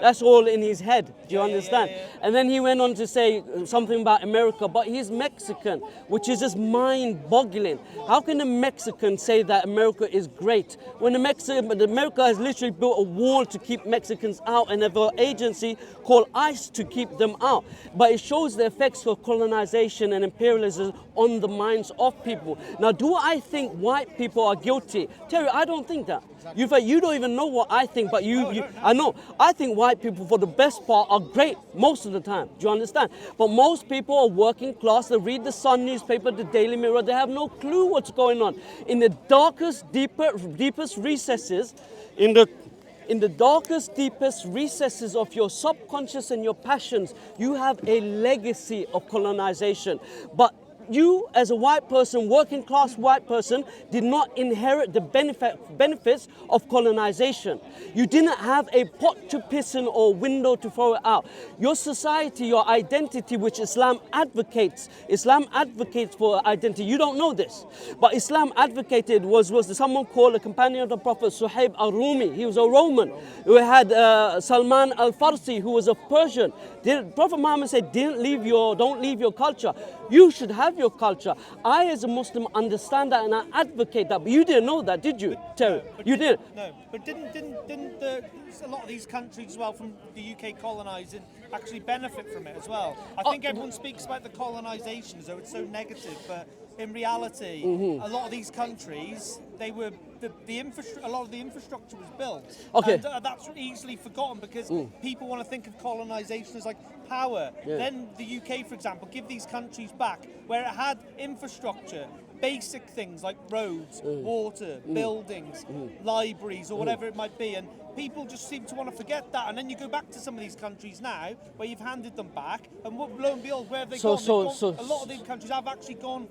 That's all in his head. Do you understand? And then he went on to say something about America, but he's Mexican, which is just mind-boggling. How can a Mexican say that America is great when America has literally built a wall to keep Mexicans out and have an agency called ICE to keep them out? But it shows the effects of colonization and imperialism on the minds of people. Now, do I think white people are guilty? Terry, I don't think that. You don't even know what I think, but I know. I think white people, for the best part, are great most of the time. Do you understand? But most people are working class. They read the Sun newspaper, the Daily Mirror. They have no clue what's going on. In the darkest, deepest recesses, in the darkest, deepest recesses of your subconscious and your passions, you have a legacy of colonization. But you, as a white person, working class white person, did not inherit the benefits of colonization. You didn't have a pot to piss in or window to throw it out. Your society, your identity, which Islam advocates for identity. You don't know this, but Islam advocated was someone called a companion of the Prophet, Suhaib al-Rumi. He was a Roman. We had Salman al-Farsi, who was a Persian. Prophet Muhammad said, don't leave your culture. You should have your culture. I, as a Muslim, understand that and I advocate that. But you didn't know that, did you, Terry? You did. No, but didn't a lot of these countries as well from the UK colonising actually benefit from it as well? I think everyone speaks about the colonisation as though it's so negative, but in reality, a lot of these countries, they were a lot of the infrastructure was built. Okay. And that's easily forgotten because people want to think of colonisation as like power. Yeah. Then the UK, for example, give these countries back where it had infrastructure, basic things like roads, water, buildings, libraries, or whatever it might be, and people just seem to want to forget that. And then you go back to some of these countries now where you've handed them back, and lo and behold, where have they gone? A lot of these countries have actually gone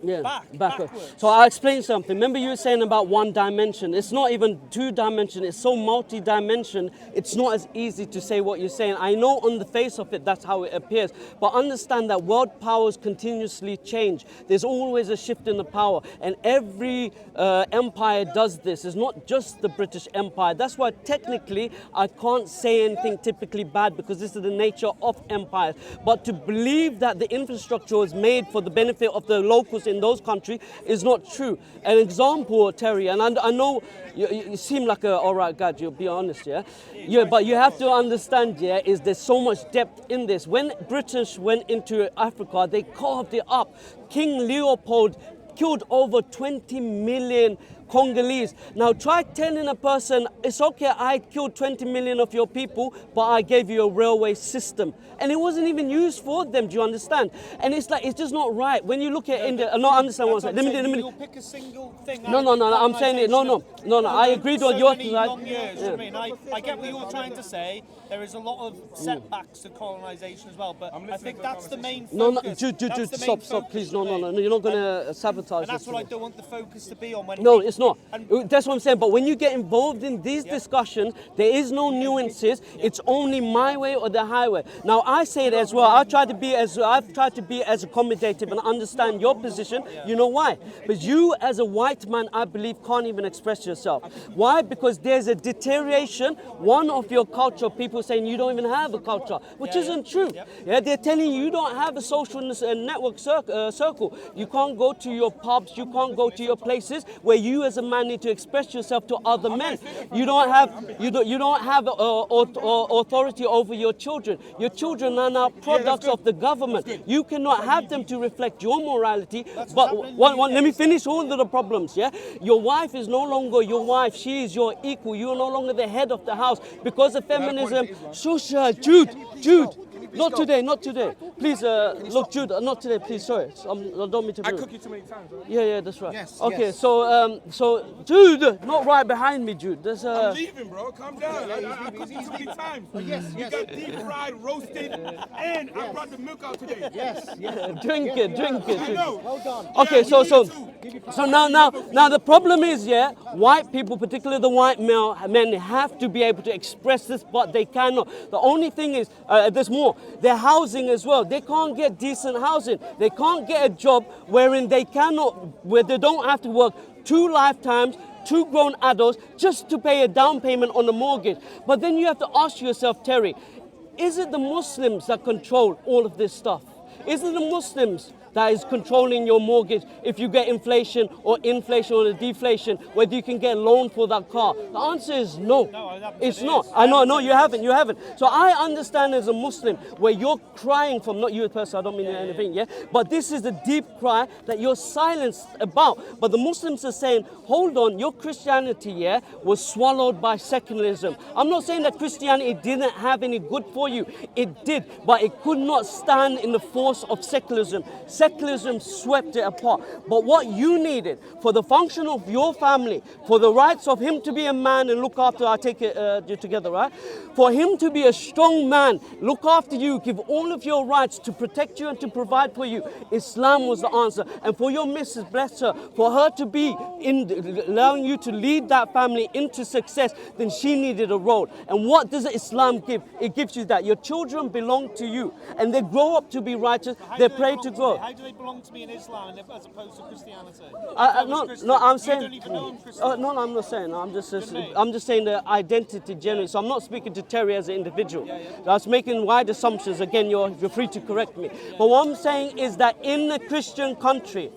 backwards. So I'll explain something. Remember you were saying about one dimension. It's not even two dimension. It's so multi-dimension. It's not as easy to say what you're saying. I know on the face of it, that's how it appears. But understand that world powers continuously change. There's always a shift in the power. And every empire does this. It's not just the British Empire. That's why technically I can't say anything typically bad because this is the nature of empires. But to believe that the infrastructure was made for the benefit of the locals in those countries is not true. An example, Terry, and I know you seem like a alright guy, you'll be honest, yeah? But you have to understand, is there's so much depth in this. When British went into Africa, they carved it up. King Leopold killed over 20 million Congolese. Now try telling a person, it's okay, I killed 20 million of your people, but I gave you a railway system. And it wasn't even used for them, do you understand? And it's like, it's just not right. When you look at India, I don't understand what I'm saying. Let me you'll pick a single thing. No, I'm saying it, no, I agreed with your long years, I mean, I get what you're trying to say. There is a lot of setbacks to colonisation as well, but I think that's the main focus. Jude, stop, please, no, you're not going to sabotage and that's what I don't want the focus to be on. No, it's not. That's what I'm saying. But when you get involved in these discussions, there is no nuances. It's only my way or the highway. Now, I say it as well. I've tried to be as accommodative and understand your position. You know why? Because you, as a white man, I believe, can't even express yourself. Why? Because there's a deterioration. One of your culture, people saying you don't even have a culture, which isn't true. Yeah, they're telling you don't have a social network circle. You can't go to your pubs. You can't go to your places where you, as a man, need to express yourself to other men. You don't have authority over your children. Your children are now products of the government. You cannot have them to reflect your morality. But let me finish all of the problems. Yeah, your wife is no longer your wife. She is your equal. You are no longer the head of the house because of feminism. Shusha, Jude. Not today. Please, look, Jude, not today, please, sorry. I don't mean to... I cook you too many times, right? Yeah, that's right. Yes, okay, yes. So, Jude, not right behind me, Jude. There's I'm leaving, bro. Calm down. I cooked you too many times. Yes. We got deep fried, roasted, and I brought the milk out today. Yes. Drink it. I know. Hold on. Okay, so now the problem is, white people, particularly the white men, have to be able to express this, but they cannot. The only thing is, there's more. Their housing as well. They can't get decent housing. They can't get a job where they don't have to work 2 lifetimes two grown adults just to pay a down payment on a mortgage. But then you have to ask yourself, Terry, is it the Muslims that control all of this stuff? Is it the Muslims that is controlling your mortgage if you get inflation or a deflation, whether you can get a loan for that car? The answer is no. No, it's not. I know, you haven't. So I understand as a Muslim where you're crying from, not you as a person, I don't mean anything, yeah? But this is a deep cry that you're silenced about. But the Muslims are saying, hold on, your Christianity, yeah, was swallowed by secularism. I'm not saying that Christianity didn't have any good for you. It did, but it could not stand in the force of secularism. Secularism swept it apart. But what you needed for the function of your family, for the rights of him to be a man and look after, I take it together, right? For him to be a strong man, look after you, give all of your rights to protect you and to provide for you. Islam was the answer. And for your Mrs. Bless her, for her to be allowing you to lead that family into success, then she needed a role. And what does Islam give? It gives you that. Your children belong to you and they grow up to be righteous. They pray to God. How do they belong to me in Islam as opposed to Christianity? No, I'm saying. You don't even know I'm Christian. No, I'm not saying. I'm just saying the identity generally. So I'm not speaking to Terry as an individual. I was making wide assumptions. Again, you're free to correct me. But what I'm saying is that in a Christian country,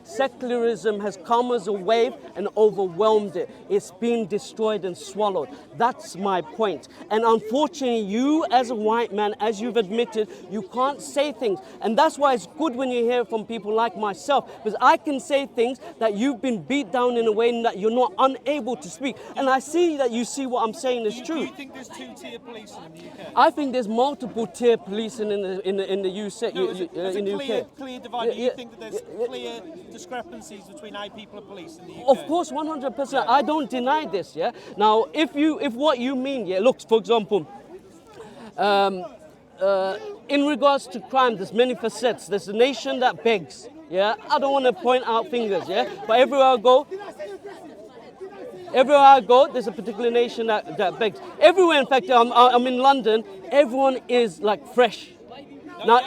secularism has come as a wave and overwhelmed it. It's been destroyed and swallowed. That's my point. And unfortunately, you as a white man, as you've admitted, you can't say things. And that's why it's good when you hear from people like myself, because I can say things that you've been beat down in a way that you're not unable to speak. And I see that you see what I'm saying is true. Do you think there's two-tier policing in the UK? I think there's multiple tier policing in the UK. No, is it clear divide? Do you Yeah, think that there's clear discrepancies between how people are policed in the UK? Of course, 100%. I don't deny this, yeah? Now, if what you mean, yeah, look, for example, in regards to crime, there's many facets. There's a nation that begs, yeah? I don't want to point out fingers, yeah? But everywhere I go, there's a particular nation that begs. Everywhere, in fact, I'm in London, everyone is like fresh. Now,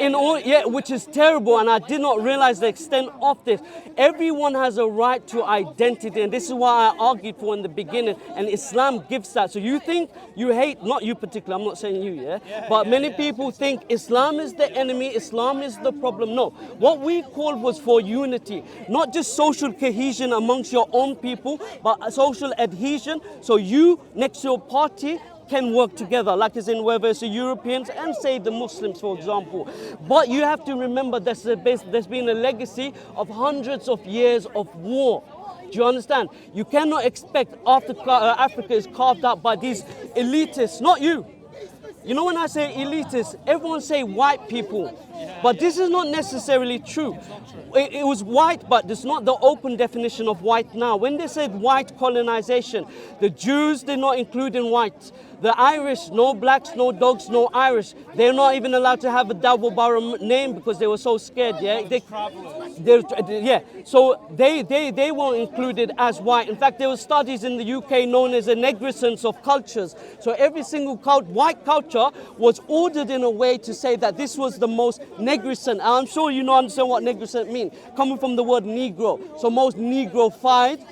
which is terrible, and I did not realize the extent of this. Everyone has a right to identity, and this is why I argued for in the beginning, and Islam gives that. So you think you hate, not you particularly, I'm not saying you, but many people think Islam is the enemy, Islam is the problem. No, what we called was for unity, not just social cohesion amongst your own people, but social adhesion. So you, next to your party, can work together, like as in whether it's the Europeans and say the Muslims, for example. But you have to remember there's been a legacy of hundreds of years of war. Do you understand? You cannot expect after Africa is carved out by these elitists, not you. You know when I say elitists, everyone say white people. But this is not necessarily true. It was white, but it's not the open definition of white now. When they said white colonization, the Jews did not include in white. The Irish, no blacks, no dogs, no Irish. They're not even allowed to have a double barrel name because they were so scared. Yeah, So they weren't included as white. In fact, there were studies in the UK known as a negrescence of cultures. So every single white culture was ordered in a way to say that this was the most negrescent. And I'm sure you understand what negrescent means, coming from the word Negro. So most Negrofied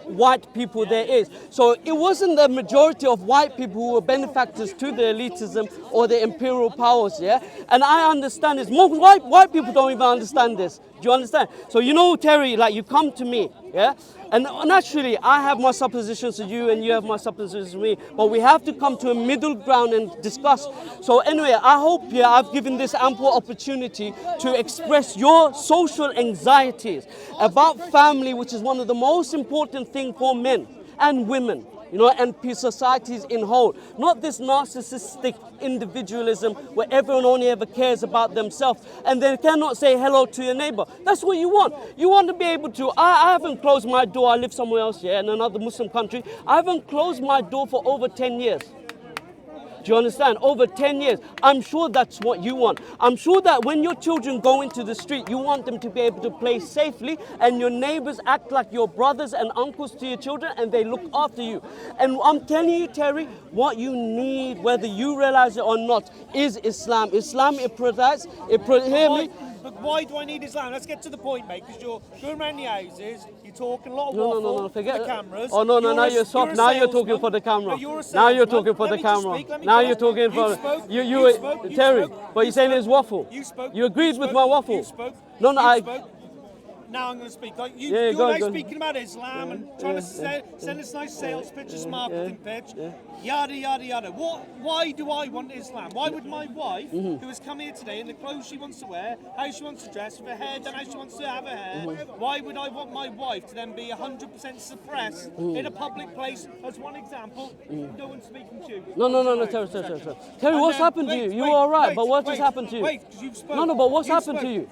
white people there is. So it wasn't the majority of white people who were benefactors to the elitism or the imperial powers, yeah? And I understand this. Most white people don't even understand this. Do you understand? So Terry, like you come to me, yeah? And naturally, I have my suppositions to you and you have my suppositions to me, but we have to come to a middle ground and discuss. So anyway, I hope I've given this ample opportunity to express your social anxieties about family, which is one of the most important things for men and women. And societies in whole. Not this narcissistic individualism where everyone only ever cares about themselves and they cannot say hello to your neighbor. That's what you want. You want to be able to. I haven't closed my door. I live somewhere else, in another Muslim country. I haven't closed my door for over 10 years. Do you understand? Over 10 years. I'm sure that's what you want. I'm sure that when your children go into the street, you want them to be able to play safely and your neighbors act like your brothers and uncles to your children and they look after you. And I'm telling you, Terry, what you need, whether you realize it or not, is Islam. Islam, hear me? But why do I need Islam? Let's get to the point, mate, because you're going around the houses, you're talking a lot of No, waffle no, forget for the it. cameras. Oh, no, now you're soft. Now you're talking for the camera. Now you're talking for the camera. Now you're talking for... Terry, but you're saying it's waffle. You spoke. You agreed with my waffle. You spoke. No, you I... spoke. Now I'm going to speak. Like Yeah, you're go now on. speaking about Islam and trying to send us nice sales pitches, marketing pitch, yada yada yada. Why do I want Islam? Why would my wife, who has come here today in the clothes she wants to wear, how she wants to dress, with her hair done how she wants to have her hair, why would I want my wife to then be 100% suppressed in a public place? As one example, no one's speaking to you. No, Terry. Terry, what's happened to you? You were all right, but what just happened to you? Wait, because you've spoken. No, but what's happened to you?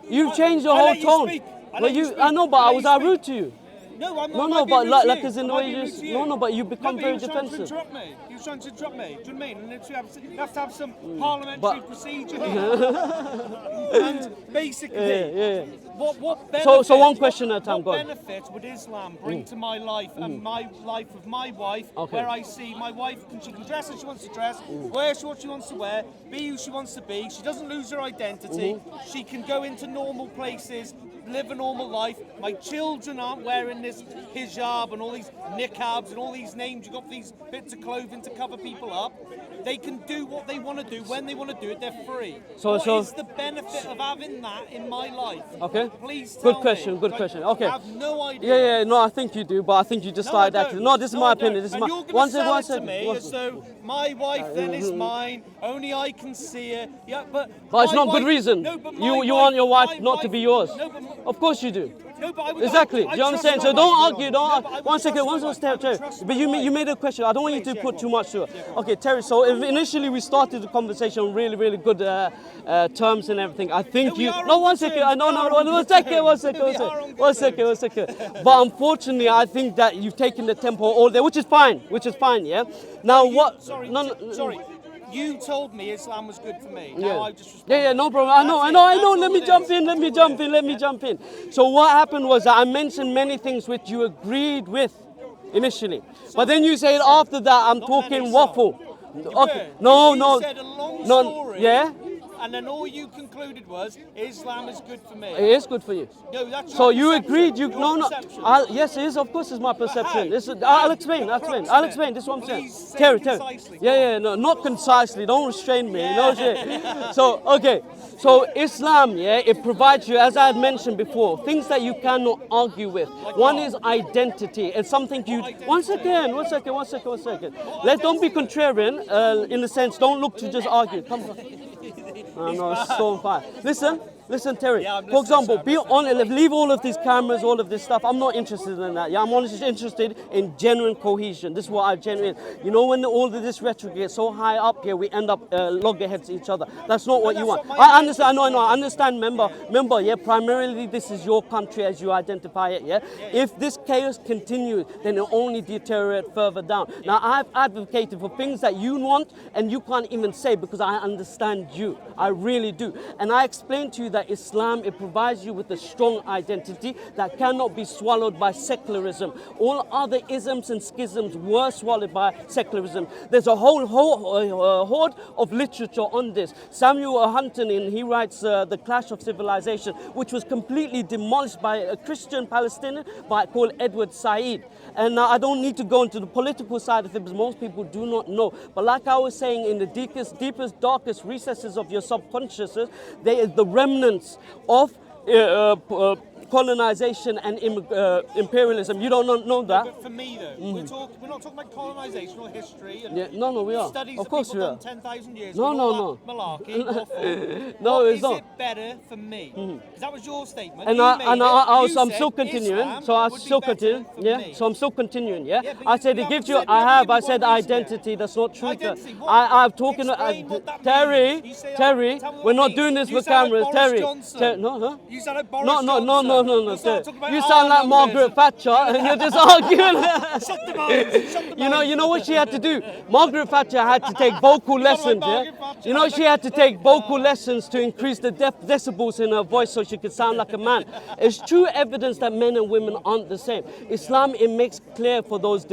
You've changed your whole tone. I know, but was I rude to you? No, I'm not. No, but like as in the way you you... No, but you become very defensive. He was trying to interrupt me. Do you know what I mean? And you have to have some parliamentary procedure here. And basically, what benefit, so one question at a time, go on. What benefit would Islam bring to my life and my life of my wife, where I see my wife, she can dress as she wants to dress, wear what she wants to wear, be who she wants to be, she doesn't lose her identity, she can go into normal places, live a normal life. My children aren't wearing this hijab and all these niqabs and all these names. You've got these bits of clothing to cover people up. They can do what they want to do when they want to do it. They're free. What is the benefit of having that in my life? Okay. Please tell me. Good question. Okay. I have no idea. Yeah, no, I think you do, but I think you just started acting. No, this is my opinion. This is my... You're going to sell it to me as though my wife then is mine, only I can see her. Yeah, but it's not good reason. No, but you want your wife not to be yours. No, but, of course you do. No, but Exactly. Do you understand? So don't argue. One second. Terry. But But you made a question. I don't want you to put too much to it. Okay, Terry. So initially we started the conversation on really good terms and everything. I think you. No, one second. One second. But unfortunately, I think that you've taken the tempo all there, which is fine. Yeah. Now what? Sorry. You told me Islam was good for me. Now I just responded. Yeah, no problem. I know. Let me jump in. So what happened was that I mentioned many things which you agreed with initially. But then you said after that I'm talking waffle. Okay. You said a long story. Yeah? And then all you concluded was Islam is good for me. It is good for you. No, that's so your you perception. agreed. Yes, it is. Of course, it's my perception. how? I'll explain. This is what I'm saying. Terry. Concisely. Yeah. No, not concisely. Don't restrain me. No shit. So okay. So Islam, it provides you, as I had mentioned before, things that you cannot argue with. One is identity. It's something you. One second. Don't be contrarian. In the sense, don't look to just argue. Come on. No, it's so on fire. Listen, Terry. For example, be honest. Leave all of these cameras, all of this stuff. I'm not interested in that. I'm only interested in genuine cohesion. This is what I genuine. You know, when all of this rhetoric gets so high up here, we end up loggerheads each other. That's not what you want. I understand. I understand. Remember. Yeah. Primarily, this is your country as you identify it. Yeah. If this chaos continues, then it'll only deteriorate further down. Now, I've advocated for things that you want and you can't even say because I understand you. I really do. And I explained to you that Islam, it provides you with a strong identity that cannot be swallowed by secularism. All other isms and schisms were swallowed by secularism. There's a whole horde of literature on this. Samuel Huntington, he writes The Clash of Civilization, which was completely demolished by a Christian Palestinian called Edward Said. And I don't need to go into the political side of it because most people do not know. But like I was saying, in the deepest, darkest recesses of your subconsciousness, there is the remnants of colonization and imperialism. You don't know that. But for me, though, we're not talking about colonization or history. And no, we are. Studies of course, we are. 10,000 years. No. Malarkey. No, it's not. Is it better for me? Because that was your statement. And I'm still continuing. So I'm still continuing. Yeah. So I'm still continuing. Yeah. Yeah, but I said it gives you. I said identity. That's not true. I'm talking. Terry. We're not doing this for cameras. Terry. You said Boris Johnson. no. start talking about You our sound like numbers. Margaret Thatcher, and you're just arguing. Shut the mouth. Shut the mouth. You know what she had to do? Margaret Thatcher had to take vocal lessons, yeah? Margaret Thatcher. You know, she had to take vocal lessons to increase the decibels in her voice so she could sound like a man. It's true evidence that men and women aren't the same. Islam, it makes clear for those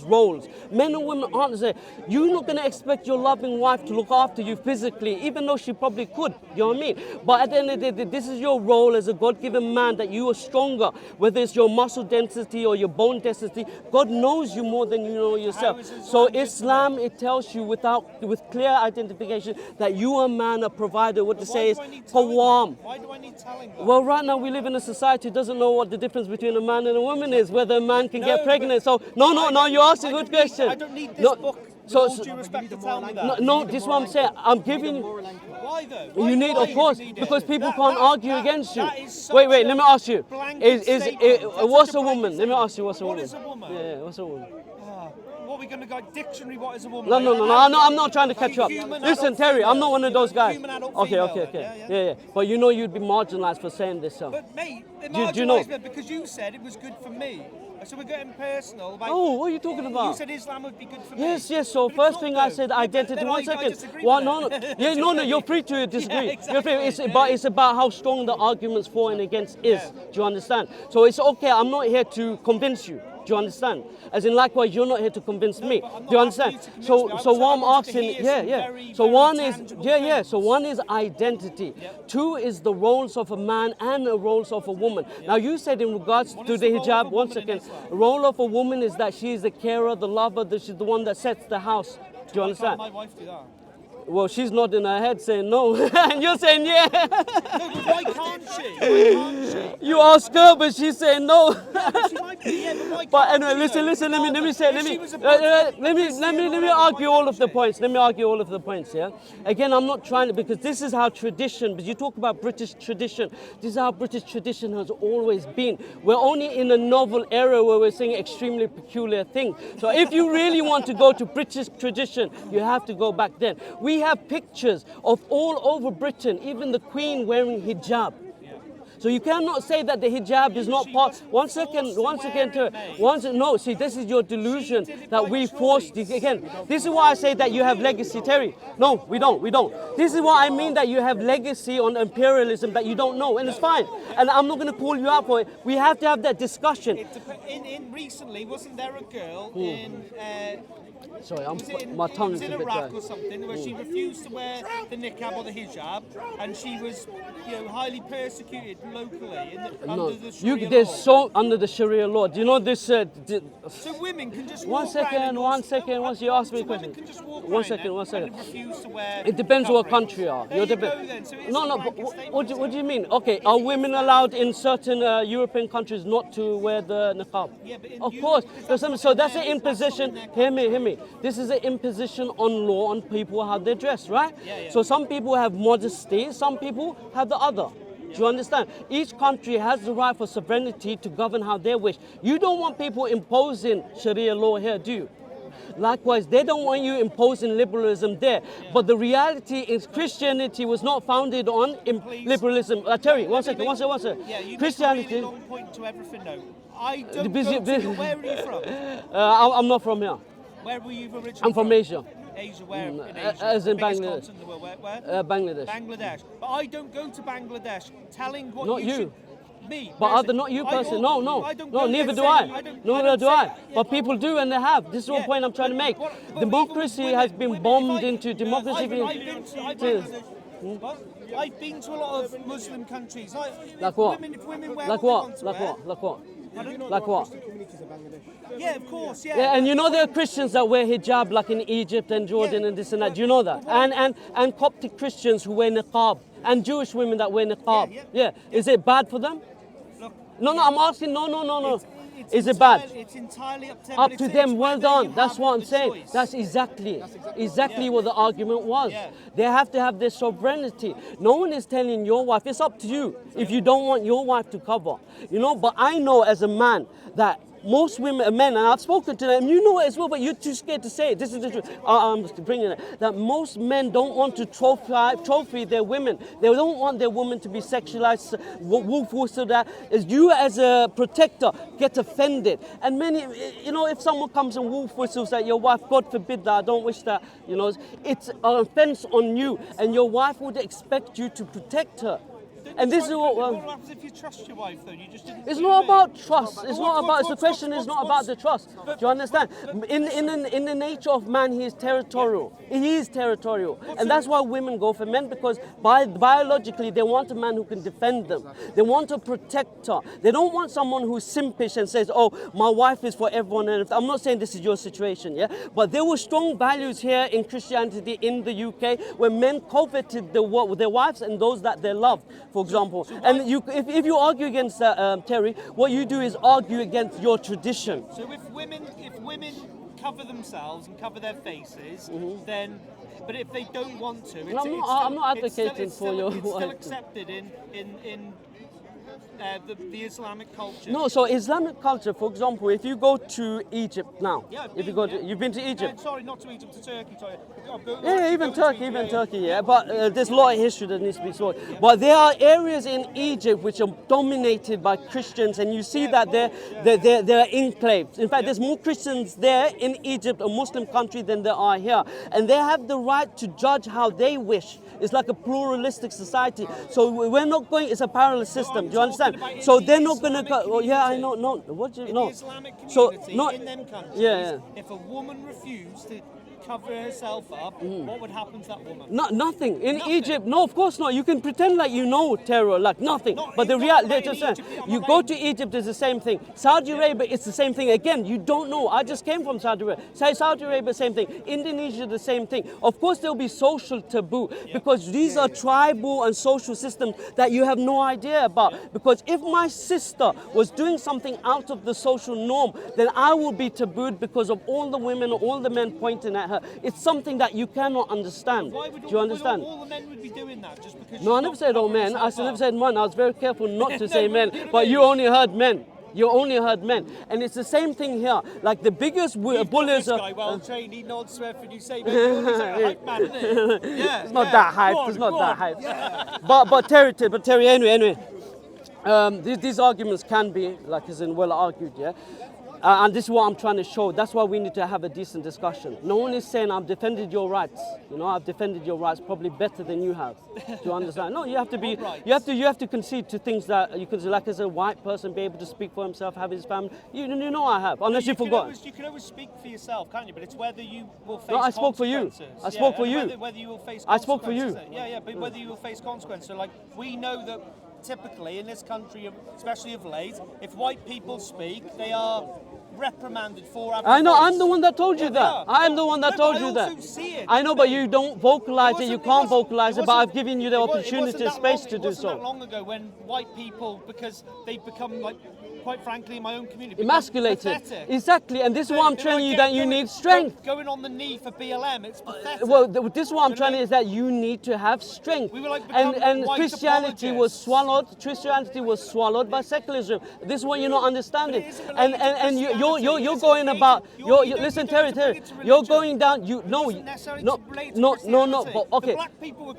roles. Men and women aren't the same. You're not going to expect your loving wife to look after you physically, even though she probably could, you know what I mean? But at the end of the day, this is your role as a God-given man, that you are stronger, whether it's your muscle density or your bone density. God knows you more than you know yourself. So Islam, it tells you with clear identification that you are a man, a provider. What to say is qawwam. Why do I need telling that? Well, right now we live in a society that doesn't know what the difference between a man and a woman is, whether a man can get pregnant. So no, you asked a good question. I don't need this book, with all due respect, to tell me that. No, this is what I'm saying. I'm giving you. Why though? You need, of course, because people can't argue against you. that is such Wait, a let me ask you. blanket statement. What's That's such a a woman? blanket Let me ask you, what's a What woman? is a woman? Yeah, what's a woman? What are we going to go dictionary? What is a woman? No, I'm not trying to catch you up. Human Listen, adult Terry, I'm female. not one of those guys. Human adult Okay, female, yeah. But you know you'd be marginalized for saying this, so. But mate, it Do you know? marginalised me because you said it was good for me. So we're getting personal. About, Oh, what are you talking about? You said Islam would be good for me. Yes. But So it's first not, thing I though. said, Yeah, identity. then One I second. disagree Well, with no. that. Yeah, no. You're free to disagree. Yeah, exactly. You're free. But it's about how strong the arguments for and against is. Do you understand? So it's okay. I'm not here to convince you. Do you understand? As in, likewise, you're not here to convince me. but I'm Do you not understand? asking you to convince me. So what I I'm wanted to asking, hear some yeah. very, So very one is, tangible yeah. So things. one is identity. Two is the roles of a man and the roles of a woman. Now you said in regards to is the the role of hijab. a One woman in second. Islam? The role of a woman is that she is the carer, the lover. That she's the one that sets the house. Do you Why can't understand? my wife do that? Well, she's nodding her head saying no, and you're saying yeah. No, but why can't she? Why can't she? You ask her, but she's saying no. But she might be, yeah, but why But can't anyway, she, though? listen. Let me say. If Let she me was a let me Christian or whatever, argue why all of the can't she? points. Let me argue all of the points. Yeah. Again, I'm not trying to, because this is how tradition. But you talk about British tradition. This is how British tradition has always been. We're only in a novel era where we're saying extremely peculiar things. So if you really want to go to British tradition, you have to go back then. We have pictures of all over Britain, even the Queen wearing hijab. So you cannot say that the hijab is not part. One second. No, see, this is your delusion that we forced. Again, this is why I say that you have legacy, Terry. No, we don't. This is what I mean, that you have legacy on imperialism that you don't know, and it's fine. And I'm not going to call you out for it. We have to have that discussion. In recently, wasn't there a girl in Sorry, my tongue is a in bit Iraq dry. or something, where she refused to wear the niqab or the hijab, and she was, highly persecuted locally under the Sharia There's law. so under the Sharia law. Do you know this? So women can just One walk around second, and one second. Once you ask me a so question. women can just walk One around second, and- one second. and refuse to wear It depends what coverage. country you are. There you go then. So it's No. a But blanket statement, what isn't do you mean? Okay, are women allowed in certain European countries not to wear the niqab? Yeah, but in of Europe, course. because that's So not that's in an their- that's not in imposition. their Hear me. This is an imposition on law on people how they dress, right? Yeah. So some people have modesty. Some people have the other. Do you understand? Each country has the right for sovereignty to govern how they wish. You don't want people imposing Sharia law here, do you? Likewise, they don't want you imposing liberalism there. But the reality is Christianity was not founded on liberalism. Terry, one second. Yeah, you Christianity. make a really long point to everything though. I don't busy- go to, where are you from? I'm not from here. Where were you originally I'm from Asia. Asia, where in Mm, Asia? as in Biggest Bangladesh. continent in the world. Where? Bangladesh. Bangladesh. But I don't go to Bangladesh telling what Not you you. should... Me. But personally. not you I personally. don't- No. I don't No, go neither there do saying- I. don't- Neither don't do say- I. yeah, But people do and they have. This is the point I'm trying to make. but even with Democracy women- has been women, bombed if I- into democracy. I've been to Cheers. I've been to a lot of Muslim countries. Like what? If women wear Like they what? want to Like wear- what? Like what? Pardon? Like what? Yeah, of course, yeah. Yeah, and you know there are Christians that wear hijab like in Egypt and Jordan Yeah. and this and that. Do you know that? And Coptic Christians who wear niqab and Jewish women that wear niqab. Yeah. Is it bad for them? Look, No, I'm asking. No. it's Is it bad? It's entirely up to them. Up but to it's them, well whether done. you That's have what I'm the saying. choice. That's exactly what the argument was. Yeah. They have to have their sovereignty. No one is telling your wife. It's up to you if you don't want your wife to cover. But I know as a man that most women, men, and I've spoken to them, you know it as well, but you're too scared to say it. This is the truth. I'm just bringing it. That most men don't want to trophy their women. They don't want their women to be sexualized, wolf whistle that. As you as a protector get offended. And many, you know, if someone comes and wolf whistles at your wife, God forbid that, I don't wish that, you know, it's an offense on you. And your wife would expect you to protect her. And this is what happens if you trust your wife, though? You just didn't. It's not about trust. It's not about. The question is not about the trust. Do you understand? In the nature of man, he is territorial. He is territorial, and that's why women go for men, because biologically they want a man who can defend them. They want a protector. They don't want someone who's simpish and says, "Oh, my wife is for everyone." And I'm not saying this is your situation, yeah. But there were strong values here in Christianity in the UK where men coveted their wives and those that they loved. For example, and if you argue against that, Terry, what you do is argue against your tradition. So if women cover themselves and cover their faces, then, but if they don't want to, I'm not advocating it's for your. It's still accepted in the Islamic culture. No, so Islamic culture, for example, if you go to Egypt now, Yeah, you've been to Egypt. Sorry, not to Egypt, to Turkey. Sorry. Yeah, even Turkey, yeah. But there's a lot of history that needs to be explored. But there are areas in Egypt which are dominated by Christians, and you see that they're enclaves. In fact, there's more Christians there in Egypt, a Muslim country, than there are here, and they have the right to judge how they wish. It's like a pluralistic society. So we're not going. It's a parallel system. Do you understand? So they're not going to. Oh, yeah, I know. No, what do you know? In the Islamic community, in them countries, if a woman refused to cover herself up, what would happen to that woman? Nothing. In Egypt, no, of course not. You can pretend like you know terror, like nothing. But the reality, you go to Egypt, it's the same thing. Saudi Arabia, it's the same thing. Again, you don't know. I just came from Saudi Arabia. Saudi Arabia, same thing. Indonesia, the same thing. Of course, there'll be social taboo because these are tribal and social systems that you have no idea about. Because if my sister was doing something out of the social norm, then I will be tabooed because of all the women, all the men pointing at her. It's something that you cannot understand. Do you understand? All the men would be doing that just because. No, I never said all men. I never said men. I was very careful not to say men. But you only heard men. You only heard men. And it's the same thing here. Like the biggest bullies are. Guy well trained, he nods to everything you say, but he's like a hype man, isn't it? Yeah. It's not that hype. It's not that hype. But Terry, anyway. These arguments can be, like as in well argued, yeah? And this is what I'm trying to show. That's why we need to have a decent discussion. No one is saying I've defended your rights. You know, I've defended your rights probably better than you have. Do you understand? No, you have to be. You have to concede to things that you could, like as a white person, be able to speak for himself, have his family. You know I have, unless you forgot. You can always speak for yourself, can't you? But it's whether you will face. No, I spoke for you. I spoke for you. Whether you will face. I spoke for you. Yeah, but whether you will face consequences. So, like, we know that typically in this country, especially of late, if white people speak, they are reprimanded for having I know, voice. I'm the one that told you that. I'm the one that told you that. See it, I know, but you don't vocalize it, you can't vocalize it, but I've given you the opportunity and space to do so. It wasn't that long ago when white people, because they've become, like, quite frankly, in my own community, emasculated. pathetic. Exactly, and this is what I'm telling you, that you need strength. Going on the knee for BLM, it's pathetic. Well, this is what I'm trying to is that you need to have strength. We were like and Christianity was swallowed by secularism. This is what you're not understanding. And you're going about listen, Terry, you're going down. But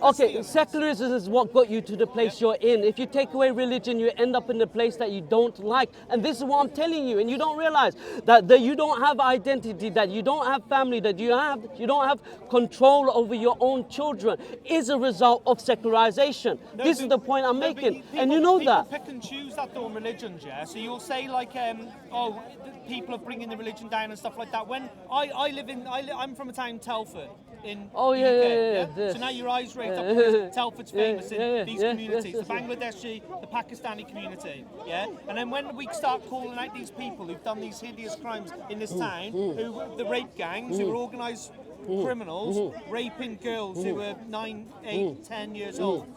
okay, secularism is what got you to the place you're in. If you take away religion, you end up in the place that you don't like. And this is what I'm telling you, and you don't realize that you don't have identity, that you don't have family, that you don't have control over your own children, is a result of secularization. This is the point I'm making, and you know that. People pick and choose that though in religions, yeah. So you'll say like, people are bringing the religion down and stuff like that. When I'm from a town, Telford. In the UK, yeah. So now your eyes raised up because Telford's famous in these communities, the Bangladeshi, the Pakistani community, yeah? And then when we start calling out these people who've done these hideous crimes in this town, the rape gangs, who are organised criminals, raping girls who were 9, 8, 10 years old,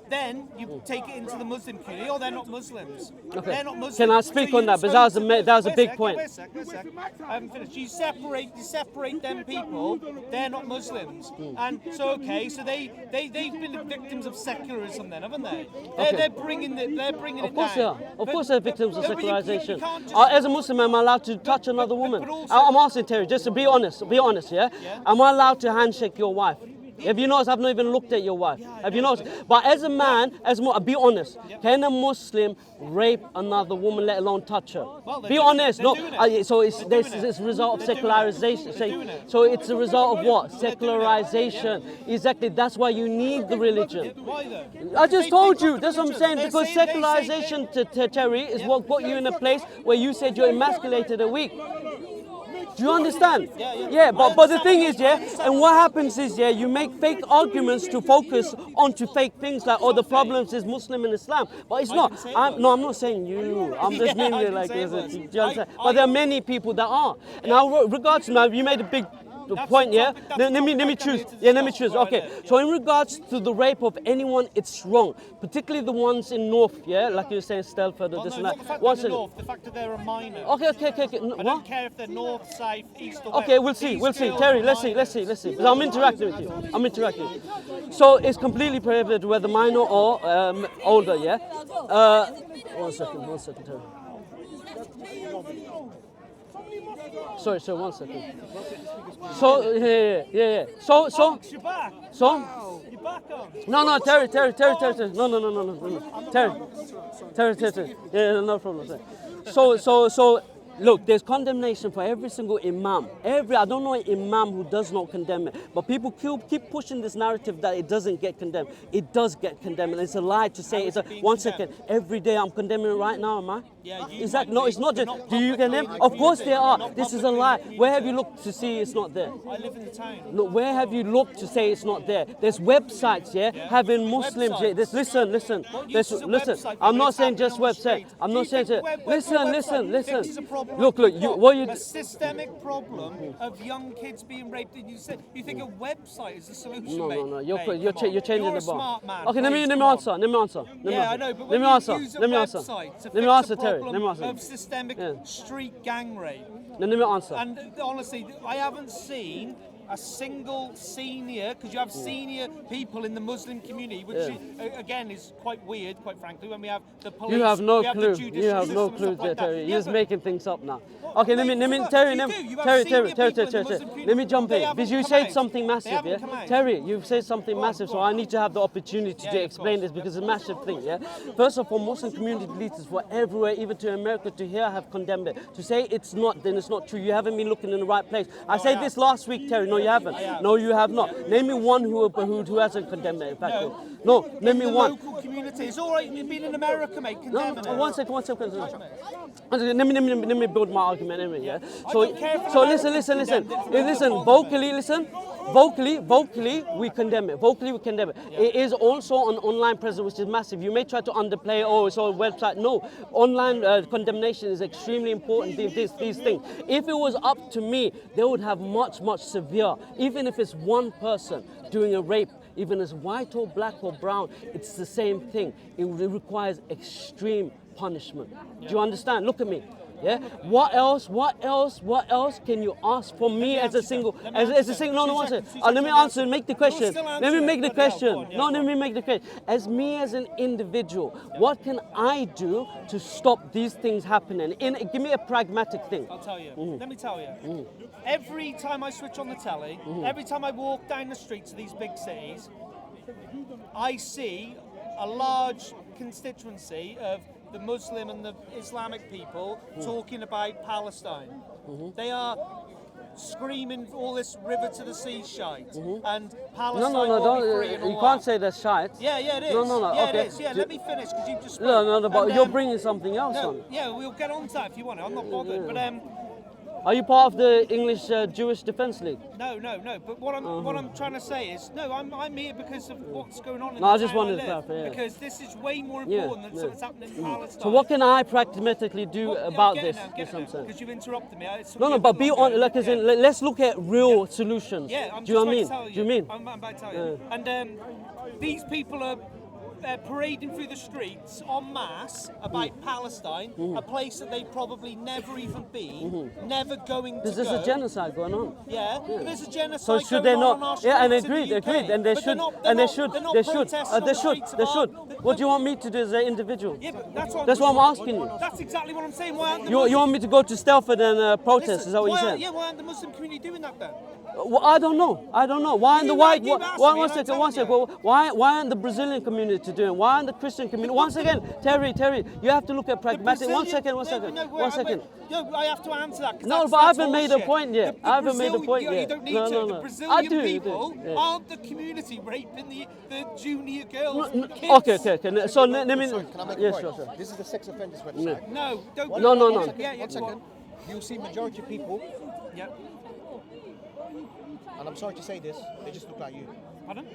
Then you take it into the Muslim community. Oh, they're not Muslims. Okay. They're not Muslims. Can I speak on that? But that was a big point. Wait a sec. I haven't finished. You separate them people. They're not Muslims. And so so they've been victims of secularism then, haven't they? They're bringing it down. Of course they are. Of course they're victims of No, but you secularization. can't just- As a Muslim, am I allowed to touch another woman? but also- I'm asking Terry, just to be honest, yeah? Am I allowed to handshake your wife? Have you noticed I've not even looked at your wife? Have you noticed? But as a man, be honest, can a Muslim rape another woman, let alone touch her? Well, they're be doing honest. it. No, They're doing it. so it's They're doing this it. a result of They're doing it. secularization. They're doing it. So it's a result of what? They're doing it. Secularization. Exactly. That's why you need the religion. Why though? I just They told you. got That's what I'm religion. saying. They Because say- secularization, Terry, is what got you in a place where you said you're emasculated and weak. Do you understand? Yeah, but the thing is, and what happens is, you make fake arguments to focus onto fake things like, oh, the problems is Muslim and Islam. But it's not. I'm not saying you. I'm just Yeah, I meaning didn't like say it this. was. Do you understand? But there are many people that are. Now, regards to now, you made a big point, the topic- that's Let the me topic choose. I'm here to Yeah, let me discuss choose. right Okay. there. So in regards to the rape of anyone, it's wrong. Particularly the ones in North, like you were saying, Stelford or Well, this no, and not that. the fact What's that it? they're north, the fact that they're a minor. Okay. I What? don't care if they're north, south, east or west. Okay, we'll see. These Terry, girls let's are see. minors. Because I'm interacting with you. I'm interacting with you. So it's completely prohibited whether minor or older, yeah? One second, Terry. Sorry, 1 second. So, yeah. So, You're back. You're back on. no, Terry. No. Terry. Yeah, no problem. So, look, there's condemnation for every single imam. I don't know an imam who does not condemn it. But people keep pushing this narrative that it doesn't get condemned. It does get condemned. And it's a lie to say it's a, being one condemned? second, every day I'm condemning it right now, am I? Yeah, you Is that might no? be, It's not but just. not Do you publicly condemn? in the Of course community. there are. Not This is a publicly in lie. the Where have you community. looked to see it's not there? I live in the town. Look, where have you looked to say it's not there? There's websites, having Muslims. Websites. Listen. What use is a Listen. website I'm when not it's saying happening just on the website. street? I'm Do not you saying think just. website Listen. fixes a problem Look. we've You got? what you. A systemic problem of young kids being raped, and you think a website is the solution, No. mate? You're Mate, you're come on. changing You're the a bar. smart man. Okay, let Please, me come on. answer. Let me answer. Yeah, I know, but Let when me you answer. use a Let me answer. website to Let me fix answer, a Terry. problem Let me answer. of systemic street gang rape, Let me answer. and honestly, I haven't seen a single senior, because you have senior people in the Muslim community, which again is quite weird, quite frankly, when we have the police, You have no we have the clue. judicial You have no system and clue stuff there, like that. Terry. Yeah, You're just but- making things up now. Okay, let me Mate, Terry, you let do. me You have Terry, senior people in the Terry. Muslim community. Let me jump They in haven't because you come said out. something They massive, haven't yeah. come out. Terry, you've said something Go on, massive, go so on. I need to have the opportunity Yeah, to of explain course. this because it's a massive thing, yeah. First of all, Muslim community leaders for everywhere, even to America, to here have condemned it. To say it's not, then it's not true. You haven't been looking in the right place. I said this last week, Terry. No, you haven't. No, you have not. Name me one who hasn't condemned it. In fact, no. Name me the one. local community. It's all right. You've been in America, mate. Condemning No, it. one second. Let me build my argument anyway, yeah? don't care if So Americans listen. condemned it. Vocally, we condemn it. It is also an online presence, which is massive. You may try to underplay, it's all website. No, online condemnation is extremely important, these things. If it was up to me, they would have much severe, even if it's one person doing a rape, even as white or black or brown, it's the same thing. It requires extreme punishment. Do you understand? Look at me. Yeah. What else can you ask from me as a single? As a single. No, one second. Let me answer and make the question. Let me make the question. Let me make the question. As me as an individual, what can I do to stop these things happening? Give me a pragmatic thing. I'll tell you. Let me tell you. Every time I switch on the telly, every time I walk down the streets of these big cities, I see a large constituency of the Muslim and the Islamic people talking about Palestine. They are screaming all this river to the sea shite and Palestine will be free and all You can't that. say that's shite. Yeah, it is. No, Yeah, okay. it is. Yeah, let me finish because you've just No, but And, you're bringing something else on. Yeah, we'll get on to that if you want it. I'm not bothered. But Are you part of the English Jewish Defence League? no. But what I'm trying to say is, no, I'm here because of what's going on in No, the I just town wanted to live, clarify, yeah. because this is way more important than what's happening in Palestine. So what can I pragmatically do about this? Because you interrupted me. No, but be on. Like, as in, let's look at real solutions. Yeah, I'm do you know just what I mean? about to tell you. Do you mean? I'm about to tell you. And these people are parading through the streets en masse about Palestine, a place that they've probably never even been, never going to There's go. a genocide going on. Yeah, there's a So genocide should going they on not? our Yeah, and streets in the agreed, UK. and they But should, they're and not they protesting should. What do you want me to do as an individual? Yeah, but that's what I'm asking you. That's exactly what I'm saying. Why aren't the You want me to go to Stelford and protest? Is that what you why said? aren't- Yeah, why aren't the Muslim community doing that then? Well, I don't know. Why aren't the You white? asked me, and I'm One second. telling you. Why aren't the Brazilian community doing? Why aren't the Christian community? Once again, Terry, you have to look at pragmatic. One second. No, I have to answer that. 'cause No, that's- but I that's haven't made a bullshit. point yet. I haven't made a point You yet. don't need No, to. no, The no. Brazilian I do, people yeah. aren't the community raping the junior girls. Kids. Okay. So let me. Sorry, can I make a Yeah, point? sure. This is the sex offenders website. No, don't. No. One second, Yeah, one second. You'll see majority of people, Yeah. and I'm sorry to say this, they just look like you. Pardon?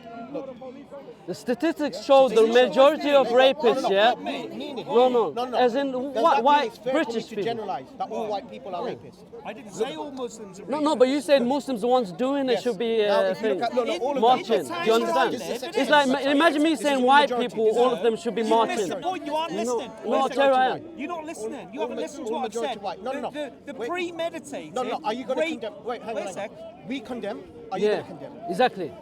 The statistics show the majority of rapists, yeah. Meaning. No. As in Does that white mean it's fair for me British to people. generalize that all white people are rapists? I didn't say all Muslims are No, but you said Muslims the ones doing it Yes. should be Now, if you look at- all of them. marching. Do you understand? This is It's like imagine me saying the white majority. people, This is all of them should be You marching. missed the point. You aren't listening. No, Terry, I am. You're not listening. You all haven't listened to all what I've majority said. white. No. The Wait. premeditated. No. Are you going to rape- condemn? Wait, hang Wait on. a sec. We condemn. Are you Yeah, going to condemn? exactly.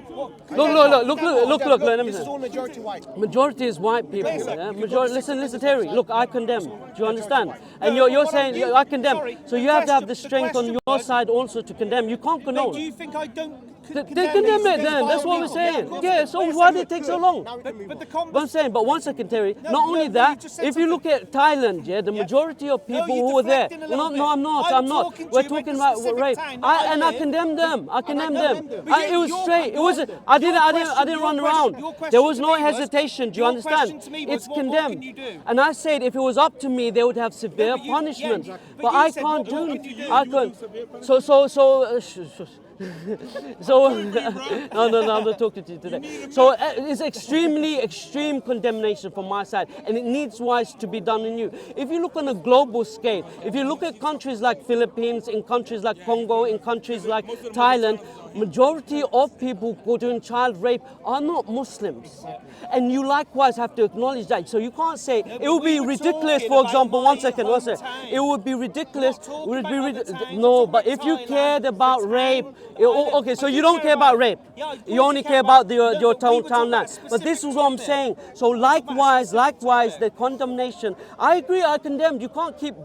What? Look, let me This is say. all majority white. Majority is white people. Wait a second. Yeah? You Majority, listen, Terry. Look, I condemn. Do you understand? And you're saying I condemn. Sorry, So the you have to have the question- strength the on your question was- side also to condemn. You can't No, condone. do you think I don't They condemn condemn these it then. That's what we're people? saying. of course. Yeah. So Wait a why second. did it take so long? Now we can move But on. the But I'm saying, but one second, Terry. No, Not no, only you that, just said if you look at Thailand, yeah, the majority of people you're who were there. deflecting a little No, I'm bit. not. I'm I'm not. talking to We're you about talking the about specific rape. time that I I live. condemned them. I condemned them. But It was your- straight. It your- was. I didn't run around. your question There was to no me was- hesitation. Do you your understand? question to me was, It's what more condemned. can you do? And I said if it was up to me, they would have severe but you- punishment. yeah, But but you I said, can't what more do. can you do? I can't. Shush. So no, I'm not talking to you today. So it's extreme condemnation from my side, and it needs wise to be done in you. If you look on a global scale, if you look at countries like Philippines, in countries like Congo, in countries like Thailand, majority of people who are doing child rape are not Muslims, and you likewise have to acknowledge that. So you can't say it would be we were ridiculous. talking For about example, my one second. hometown. It would be ridiculous. We're not Would it talking be about other towns, no? we're But talking if you about cared Thailand, about the rape, town, okay, I so do you don't care about rape. Yeah, of You course only I care about your No, but we were town talking land. about a But this is specific what I'm topic. saying. So likewise, the condemnation. I agree. I condemned. You can't keep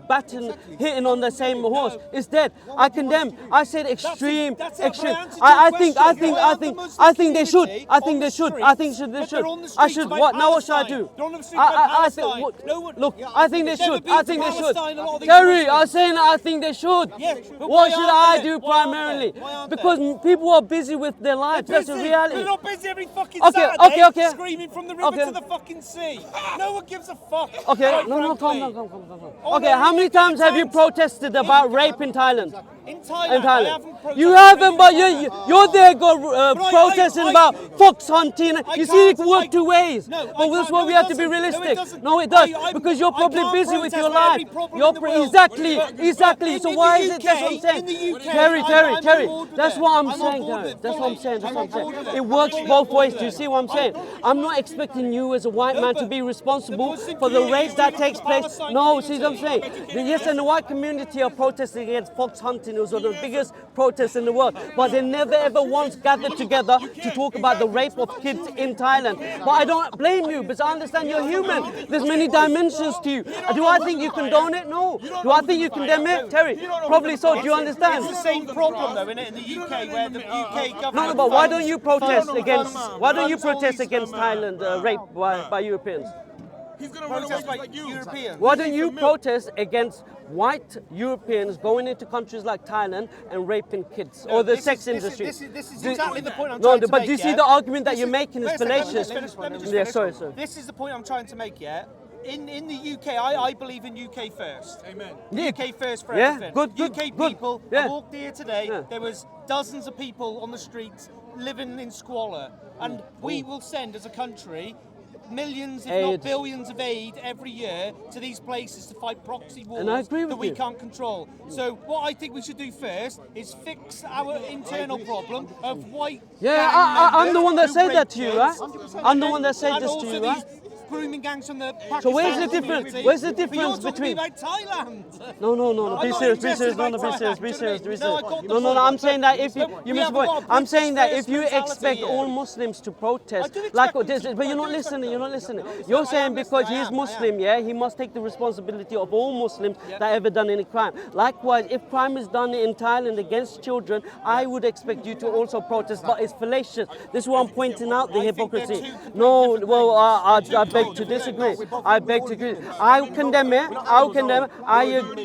hitting on the same horse. It's dead. I condemn. I said extreme. That's it, but I answered your I question. think they should. I think they should. I think they But should. they're on the I streets should. by What now? What should I Palestine. do? They're on the streets by Palestine. No one- Look, Yeah, I think they they've never should. been I to think they should. Palestine, a lot of these Terry, I Muslims. was saying I think they should. Yeah, but why What should aren't I they? do Why aren't primarily? they? Why aren't Because they? people are busy with their lives. That's a Busy. reality. They're not busy every fucking Okay, Saturday okay. screaming from the river Okay. to the fucking sea. No one gives a fuck. Okay, quite no, calm frankly. down. Oh, Okay, no, how many times have you times- protested about rape in Thailand? In In Thailand, I Thailand. haven't protested. You haven't, but you're there I- protesting I- about fox hunting. You see, it can't- works I- two ways. No, But I that's can't- why no, we it have to be doesn't. realistic. No, No, it does. I'm- Because you're I probably can't busy with protest your for every life. problem You're in the world. exactly. But So in why the is it? That's what I'm UK, saying. in the UK, Terry. I'm on board with That's it. what I'm I'm on saying, board Terry. with it. That's what I'm saying. I'm on board with it. It works I'm both on ways. board Do you with see it. what I'm saying? I'm not expecting you as a white man to but be responsible Muslim for the community rape that is takes the place. Palestine No, see what I'm community. saying? Yes, and the white community are protesting against fox hunting. It was one of the biggest protests in the world. But they never ever once gathered together to talk about the rape of kids in Thailand. But I don't blame you because I understand you're human. There's many dimensions to you. Do I think you condone it? No. Do I think you condemn it? Terry, probably so. Do you understand? It's the same problem though, isn't it, in the UK where the UK government. No, but why don't you protest funds against? Why don't you all protest these against Thailand rape by Europeans? He's gonna run away protest just by like you. Europeans? Why don't you protest against white Europeans going into countries like Thailand and raping kids or the sex industry? This is exactly the point I'm No, trying to but make. do you see yeah? the argument that This you're is- making is wait a second, let me fallacious? just finish, let me just Yeah, finish. sorry. This is the point I'm trying to make, yeah? In the UK, I believe in UK first. Amen. Yeah. UK first for Yeah, everything. good, UK good. people, Yeah. I walked here today, Yeah. there was dozens of people on the streets living in squalor. And we will send, as a country, millions, if Aid. not billions, of aid every year to these places to fight proxy wars And I agree with that we you. can't control. So what I think we should do first is fix our internal problem of white. Yeah, gang I'm the members one that who said rape that to you, right? kids. I'm the one that said And this to also you, right? these grooming gangs from the Pakistan So where's the difference? community. Where's the But you're difference talking between? about Thailand. No. I'm Be not serious. interested No, in be Thailand, serious. do you Be know serious. what I Be mean? No, I serious. got the No. point. I'm saying that if you We miss have the point. got a I'm saying that British if you mentality expect here. all Muslims to protest, I do expect like them this, to, but I you're do not expect listening. them. You're not listening. No, You're I saying am because listening. I he's am. Muslim, yeah, he must take the responsibility of all Muslims that ever done any crime. Likewise, if crime is done in Thailand against children, I would expect you to also protest. But it's fallacious. This is what I'm pointing out, the I think they're hypocrisy. two completely No, different well, things. I beg to disagree. I beg to agree. I condemn it. I'll condemn it.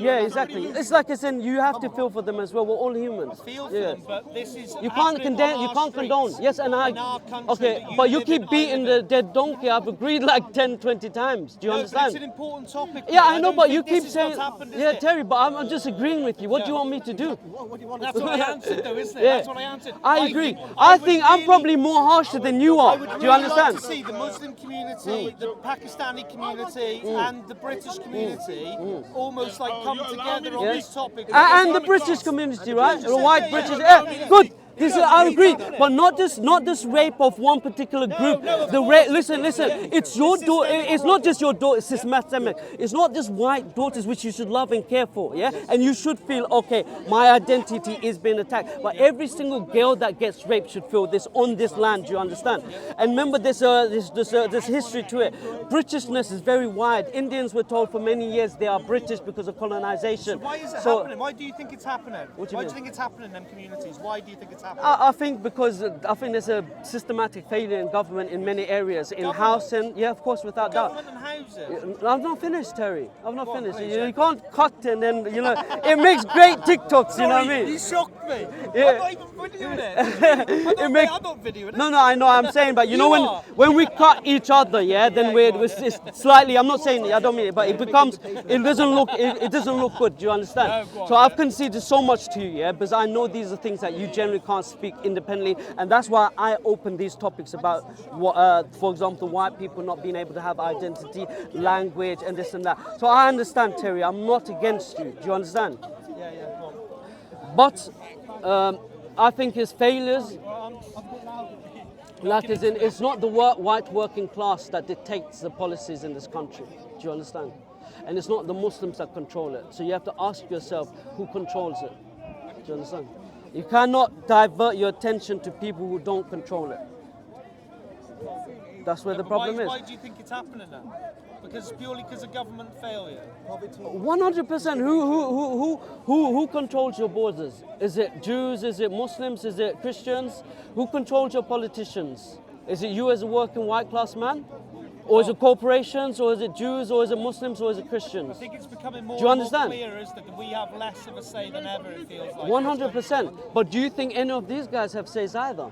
Yeah, exactly. It's like I said, you have to feel for them as well. We're all humans. Feel for Yeah. them, but this is You can't happening condemn. on You our can't condone. streets, Yes, and I. in our country Okay, that but you live keep in, I beating live the in. dead donkey. I've agreed like 10, 20 times. Do you No, but understand? it's an important topic. Yeah, though. I know, don't but you think this keep is saying. what's happened, is Yeah, it? Terry, but I'm just agreeing with you. What do you want me to do? That's what I answered, though, isn't it? Yeah. That's what I answered. I agree. think- I would think I'm really- probably more harsher than you I are. would Do you really understand? like to see the Muslim community, the Pakistani community, and the British community almost like come together on Yeah. this topic. And the British community, right? The white British. Yeah, good. This is, I agree, but not this rape of one particular group. Listen. It's your daughter. It's not just your daughter. It's systematic. It's not just white daughters which you should love and care for. Yeah, and you should feel okay. My identity is being attacked. But every single girl that gets raped should feel this on this land. Do you understand? And remember, there's history to it. Britishness is very wide. Indians were told for many years they are British because of colonization. Why is it happening? Why do you think it's happening? What do you Why mean? do you think it's happening in them communities? Why do you think it's happening? I think because there's a systematic failure in government in many areas, in housing. Yeah, of course, without doubt. Government and housing. I've not finished, Terry. I've not finished. please, You can't cut and then it makes great TikToks. You know what I You mean? shocked me. Yeah. I'm not even videoing it. I'm not videoing it. No, I know. I'm saying, but you know You are. when we cut each other, yeah, then it's slightly. I'm not saying it. I don't mean it, but it becomes. It doesn't look good. Do you understand? No, go on, So I've conceded so much to you, yeah, because I know these are things that you generally can't speak independently, and that's why I open these topics about what, for example, white people not being able to have identity, language, and this and that. So I understand, Terry. I'm not against you. Do you understand? Yeah, go on. But I think his failures, like as in, it's not the white working class that dictates the policies in this country. Do you understand? And it's not the Muslims that control it. So you have to ask yourself who controls it. Do you understand? You cannot divert your attention to people who don't control it. That's where the problem is. Why do you think it's happening now? Purely because of government failure. 100%. Who controls your borders? Is it Jews? Is it Muslims? Is it Christians? Who controls your politicians? Is it you as a working white class man? Or is it corporations? Or is it Jews? Or is it Muslims? Or is it Christians? I think it's becoming more Do you and more understand? clear is that we have less of a say than ever, it feels like. 100%. But do you think any of these guys have says either?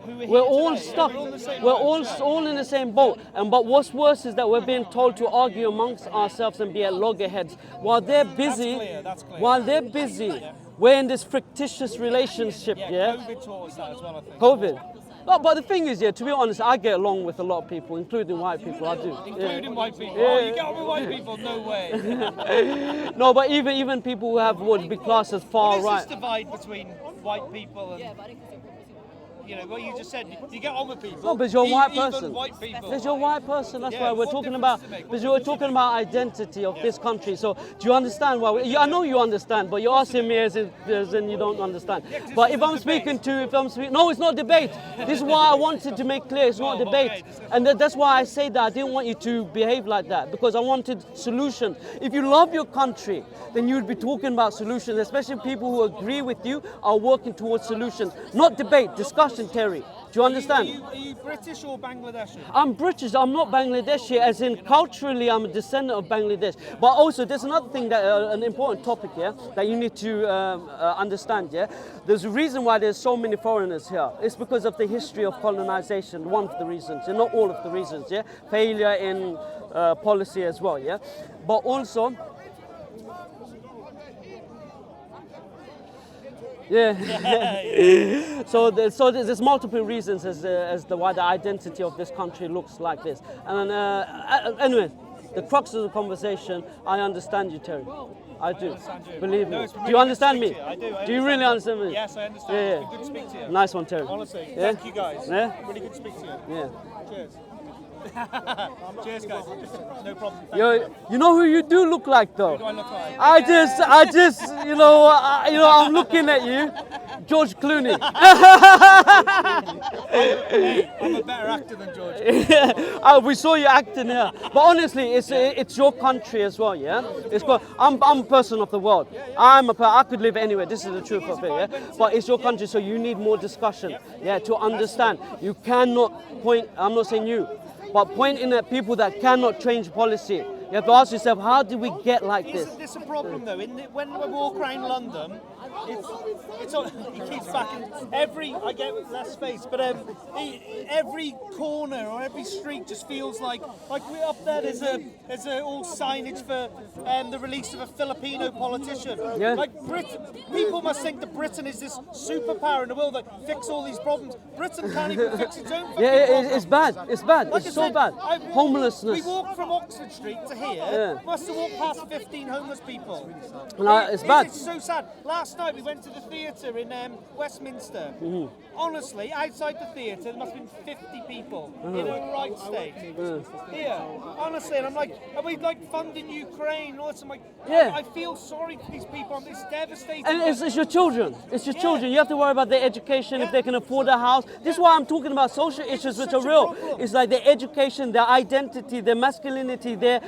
Who are We're here all today? stuck. We're all in the same We're boat. all in the same boat. But what's worse is that we're being told to argue amongst ourselves and be at loggerheads while they're busy. That's clear. While they're busy, we're in this fictitious relationship. Yeah. COVID taught us that as well, I think. COVID. But the thing is, yeah, to be honest, I get along with a lot of people, including white people. I do. Including white people. Yeah. Oh, you get on with white people? No way. No, but even people who have what would be classed as far What is right. this divide between white people and, what you just said? You get on with people. No, but you're a white even person. white people. Because you're a white person. That's Yeah, why we're what talking difference about. does it make? Because we're talking about identity of this country. So do you understand why? I know you understand, but you're asking me as in you don't understand. But if I'm speaking to, no, it's not debate. This is why I wanted to make clear. It's not debate, and that's why I say that I didn't want you to behave like that because I wanted solution. If you love your country, then you'd be talking about solutions. Especially people who agree with you are working towards solutions, not debate, discussion, Terry. Do you understand? Are you British or Bangladeshi? I'm British, I'm not Bangladeshi, as in culturally I'm a descendant of Bangladesh. But also there's another thing, that an important topic here that you need to understand, yeah? There's a reason why there's so many foreigners here. It's because of the history of colonization, one of the reasons, and not all of the reasons, yeah? Failure in policy as well, yeah? But also, Yeah. So there's multiple reasons as the why the identity of this country looks like this. And anyway, the crux of the conversation, I understand you, Terry. I do. understand you. Believe No, me. it's been Do you really understand good me? to speak to you. I do. Do you really understand me? Yes, I understand. Yeah, It's yeah. been good to speak to you. Nice one, Terry. Honestly, Yeah? thank you guys. Yeah? Really good to speak to you. Yeah. Cheers. Cheers, guys. No problem. Thank you. You know who you do look like, though? Who do I look like? I just, I'm looking at you, George Clooney. Hey, I'm a better actor than George. We saw you acting here, but honestly, it's your country as well, yeah. I'm a person of the world. I could live anywhere. This is the truth of it, yeah. But it's your country, so you need more discussion, yeah, to understand. You cannot point. I'm not saying you, but pointing at people that cannot change policy. You have to ask yourself, how did we get like this? Isn't this a problem though? When we walk around London, it's all, he keeps backing I get less space, but every corner or every street just feels like we're up there. There's a all signage for the release of a Filipino politician. Yeah. Like people must think that Britain is this superpower in the world that fix all these problems. Britain can't even fix its own. It's bad. It's bad. Like It's I so said, bad. We Homelessness. walked from Oxford Street to here. Yeah. Must have walked past 15 homeless people. No, it's bad. It's so sad. Last night we went to the theatre in Westminster. Mm-hmm. Honestly, outside the theatre there must have been 50 people in a right state. Here, honestly, and I'm like, are we like funding Ukraine? And all this? I'm like, Yeah. I feel sorry for these people. It's devastating. And it's your children. It's your children. You have to worry about their education, if they can afford a house. This is why I'm talking about social issues which are such a real. problem. It's like their education, their identity, their masculinity, their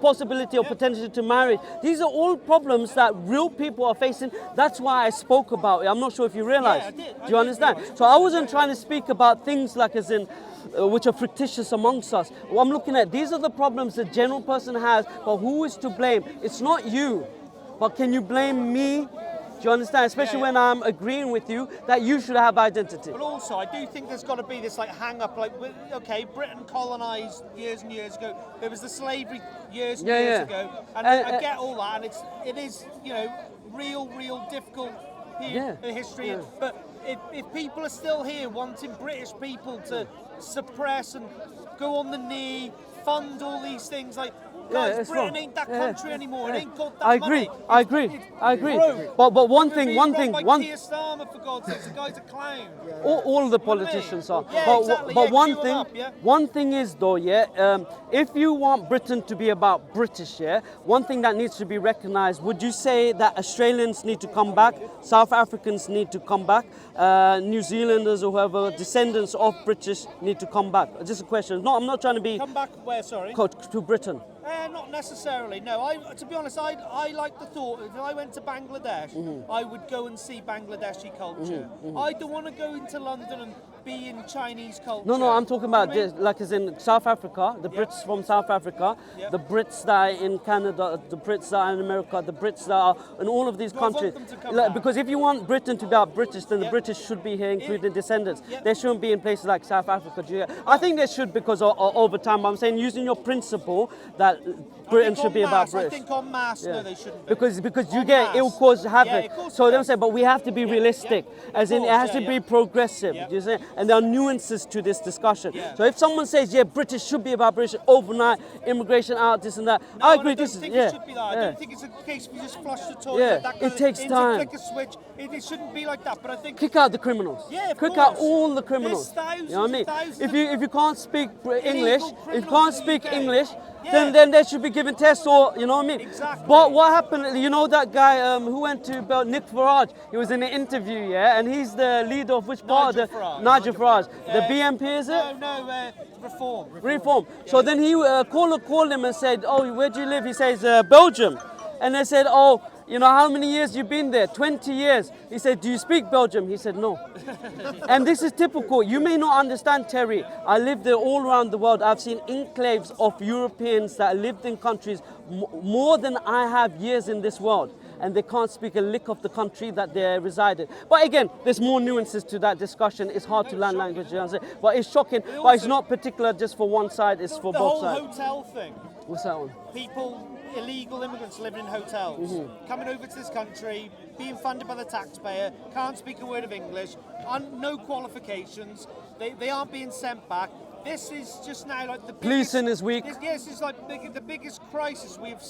possibility or potential to marry. These are all problems that real people are facing. That's why I spoke about it. I'm not sure if you realize. Yeah, I did. Do you understand? So I wasn't trying to speak about things like as in which are fictitious amongst us. What I'm looking at, these are the problems the general person has, but who is to blame? It's not you, but can you blame me? Do you understand? Especially when I'm agreeing with you that you should have identity. But also, I do think there's got to be this like hang up. Like, okay, Britain colonised years and years ago. There was the slavery years and years ago, and I get all that. And it is real difficult history. Yeah. But if people are still here wanting British people to suppress and go on the knee, fund all these things, like. Guys, it's Britain wrong. ain't that country anymore. It ain't got that I agree. money. I agree. broke. But one thing, Like Keir Starmer, for God's sake, the guy's a clown. all of the politicians are. Yeah, but exactly, but yeah, one queue thing, 'em up, yeah. one thing is though, if you want Britain to be about British, one thing that needs to be recognised. Would you say that Australians need to come back, South Africans need to come back, New Zealanders or whoever, descendants of British need to come back? Just a question. No, I'm not trying to be Come back where, sorry? to Britain. Not necessarily, no. To be honest, I like the thought, if I went to Bangladesh, I would go and see Bangladeshi culture. I don't want to go into London and be in Chinese culture. No, I'm talking about You know what I mean? like as in South Africa, the Brits from South Africa, the Brits that are in Canada, the Brits that are in America, the Brits that are in all of these Do I want countries. them to come Like, back? because if you want Britain to be about British, then the Yeah. British should be here, including descendants. Yeah. They shouldn't be in places like South Africa. Do you get- I think they should because over time. I'm saying using your principle that Britain should be about I British. think on mass, no, they shouldn't be. Because you En get it will masse. cause havoc. Yeah, of course So it them does. say, but we have to be realistic, as in it course, has to yeah, be yeah. progressive. Yeah. Do you see? And there are nuances to this discussion. Yeah. So if someone says, yeah, British should be about British overnight immigration out, this and that, I agree. I This don't is think yeah. it should be that. I yeah. don't think it's a case we just flush the toilet. Yeah, that it kind of- takes into time. Flick a switch. It shouldn't be like that. But I think Kick out the criminals. Yeah, of Kick out course. all the criminals. There's thousands You know what I mean? and thousands If you can't speak English, if you criminals can't in the speak UK. English, Yeah. then they should be given tests or you know what I mean. Exactly. But what happened? You know that guy who went to Nick Farage. He was in an interview, and he's the leader of which part? Nigel Farage. Nigel Farage. The BNP, is it? No, reform. Reform. So then he called him and said, "Oh, where do you live?" He says, "Belgium." And they said, "Oh, you know, how many years you been there?" 20 years. He said, "Do you speak Belgium?" He said, "No." And this is typical. You may not understand, Terry. I lived there all around the world. I've seen enclaves of Europeans that lived in countries more than I have years in this world. And they can't speak a lick of the country that they reside in. But again, there's more nuances to that discussion. It's hard to learn language, you know what I'm saying? But it's shocking. But it's not particular just for one side, it's for The both whole sides. hotel thing. What's that one? People illegal immigrants living in hotels, coming over to this country, being funded by the taxpayer, can't speak a word of English, no qualifications, they aren't being sent back. This is just now like the biggest... Policing is weak. This is like the biggest crisis we've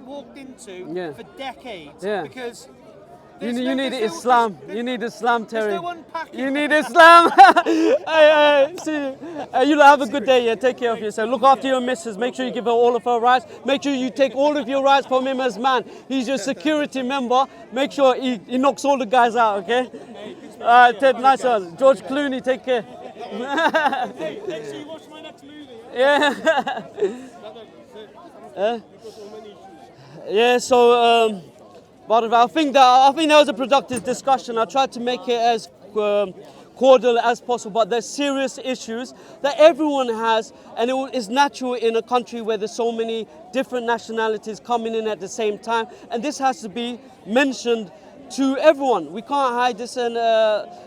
walked into for decades. Yeah. Because... You need Islam. You need Islam, Terry. There's no unpacking. You need Islam. See, you have a good day. Yeah, take care of yourself. Look after your missus. Make sure you give her all of her rights. Make sure you take all of your rights from him as man. He's your security member. Make sure he knocks all the guys out. Okay. Ted, nice one. George Clooney, take care. Hey, make sure you watch my next movie. Yeah. Yeah. So. But I think that was a productive discussion. I tried to make it as cordial as possible, but there's serious issues that everyone has, and it's natural in a country where there's so many different nationalities coming in at the same time, and this has to be mentioned to everyone. We can't hide this, and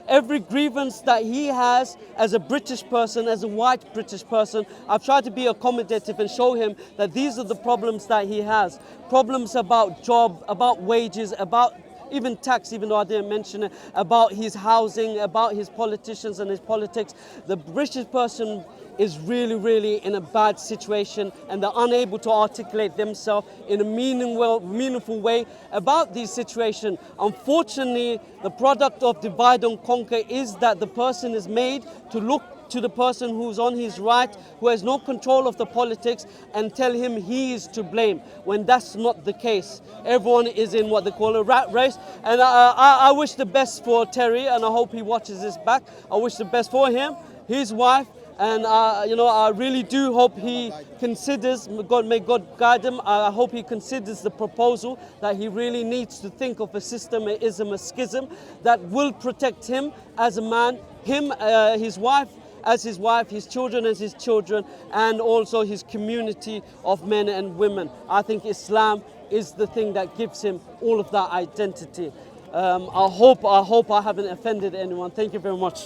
every grievance that he has as a British person, as a white British person, I've tried to be accommodative and show him that these are the problems that he has. Problems about job, about wages, about even tax, even though I didn't mention it, about his housing, about his politicians and his politics. The British person is really, really in a bad situation, and they're unable to articulate themselves in a meaningful way about these situations. Unfortunately, the product of divide and conquer is that the person is made to look to the person who's on his right, who has no control of the politics, and tell him he is to blame, when that's not the case. Everyone is in what they call a rat race, and I wish the best for Terry, and I hope he watches this back. I wish the best for him, his wife, and I really do hope he considers, may God guide him, I hope he considers the proposal that he really needs to think of a system, a ism, a schism that will protect him as a man, him, his wife, as his wife, his children as his children, and also his community of men and women. I think Islam is the thing that gives him all of that identity. I hope I haven't offended anyone. Thank you very much.